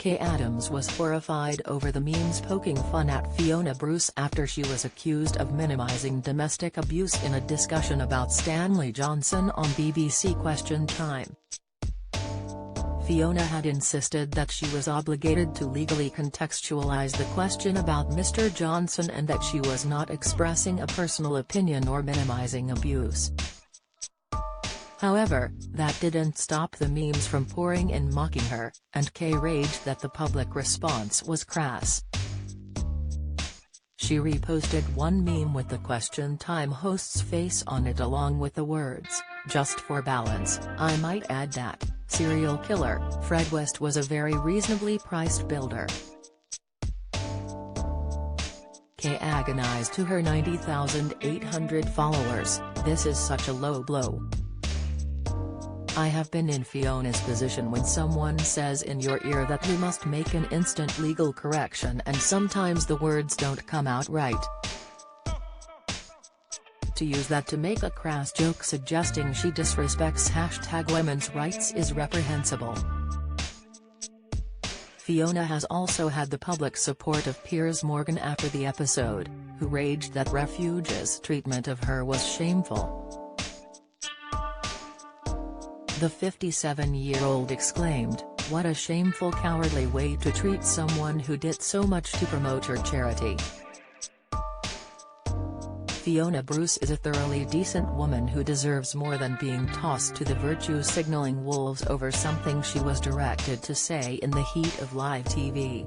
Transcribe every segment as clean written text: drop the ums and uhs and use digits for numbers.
Kaye Adams was horrified over the memes poking fun at Fiona Bruce after she was accused of minimizing domestic abuse in a discussion about Stanley Johnson on BBC Question Time. Fiona had insisted that she was obligated to legally contextualize the question about Mr. Johnson and that she was not expressing a personal opinion or minimizing abuse. However, that didn't stop the memes from pouring in mocking her, and Kaye raged that the public response was crass. She reposted one meme with the Question Time host's face on it along with the words, "Just for balance, I might add that, serial killer, Fred West was a very reasonably priced builder." Kaye agonized to her 90,800 followers, "This is such a low blow. I have been in Fiona's position when someone says in your ear that you must make an instant legal correction and sometimes the words don't come out right. To use that to make a crass joke suggesting she disrespects #women's rights is reprehensible." Fiona has also had the public support of Piers Morgan after the episode, who raged that Refuge's treatment of her was shameful. The 57-year-old exclaimed, "What a shameful, cowardly way to treat someone who did so much to promote her charity." Fiona Bruce is a thoroughly decent woman who deserves more than being tossed to the virtue-signaling wolves over something she was directed to say in the heat of live TV.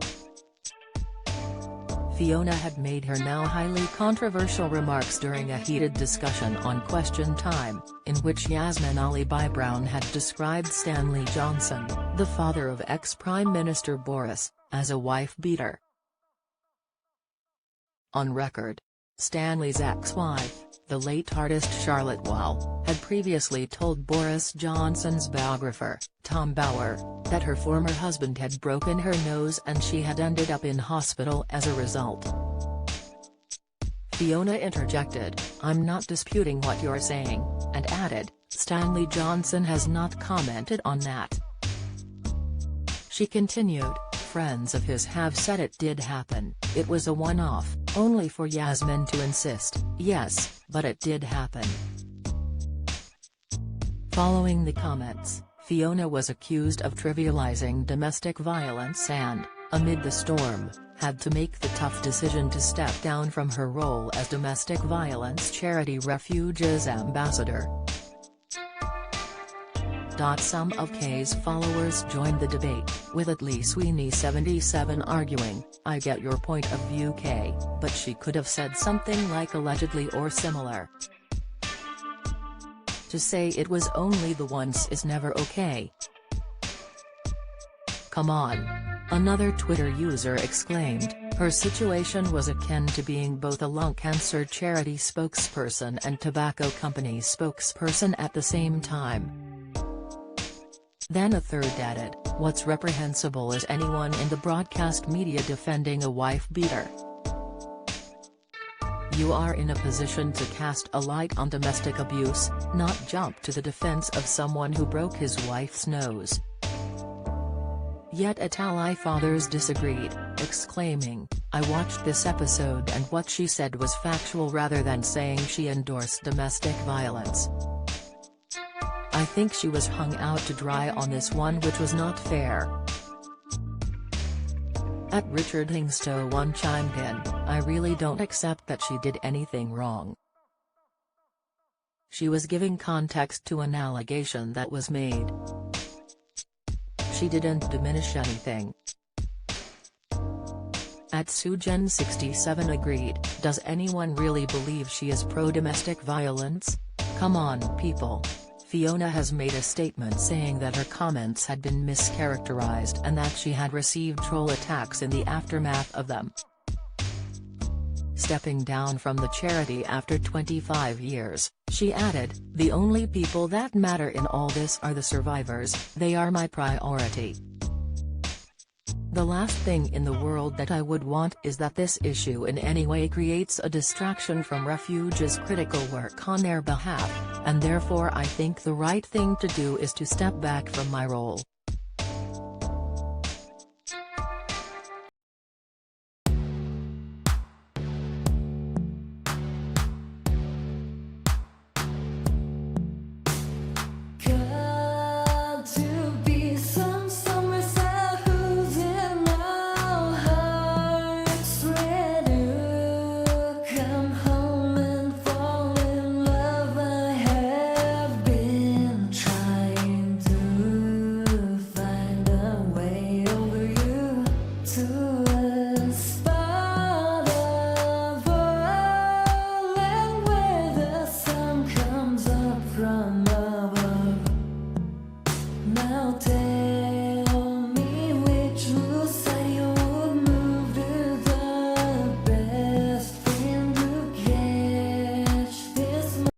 Fiona had made her now highly controversial remarks during a heated discussion on Question Time, in which Yasmin Ali Brown had described Stanley Johnson, the father of ex-Prime Minister Boris, as a wife-beater. On record, Stanley's ex-wife, the late artist Charlotte Wall, had previously told Boris Johnson's biographer, Tom Bauer, that her former husband had broken her nose and she had ended up in hospital as a result. Fiona interjected, "I'm not disputing what you're saying," and added, "Stanley Johnson has not commented on that." She continued, "Friends of his have said it did happen, it was a one-off, only for Yasmin to insist, yes, but it did happen." Following the comments, Fiona was accused of trivializing domestic violence and, amid the storm, had to make the tough decision to step down from her role as domestic violence charity Refuge's ambassador. Some of Kaye's followers joined the debate, with at least Sweeney77 arguing, "I get your point of view, Kaye, but she could have said something like allegedly or similar. To say it was only the once is never okay. Come on." Another Twitter user exclaimed, "Her situation was akin to being both a lung cancer charity spokesperson and tobacco company spokesperson at the same time." Then a third added, "What's reprehensible is anyone in the broadcast media defending a wife-beater. You are in a position to cast a light on domestic abuse, not jump to the defense of someone who broke his wife's nose." Yet ally fathers disagreed, exclaiming, "I watched this episode and what she said was factual rather than saying she endorsed domestic violence. I think she was hung out to dry on this one, which was not fair." At Richard Hingsto1 chimed in, "I really don't accept that she did anything wrong. She was giving context to an allegation that was made. She didn't diminish anything." At Sugen67 agreed, "Does anyone really believe she is pro-domestic violence? Come on, people." Fiona has made a statement saying that her comments had been mischaracterized and that she had received troll attacks in the aftermath of them. Stepping down from the charity after 25 years, she added, "The only people that matter in all this are the survivors, they are my priority. The last thing in the world that I would want is that this issue in any way creates a distraction from Refuge's critical work on their behalf, and therefore I think the right thing to do is to step back from my role."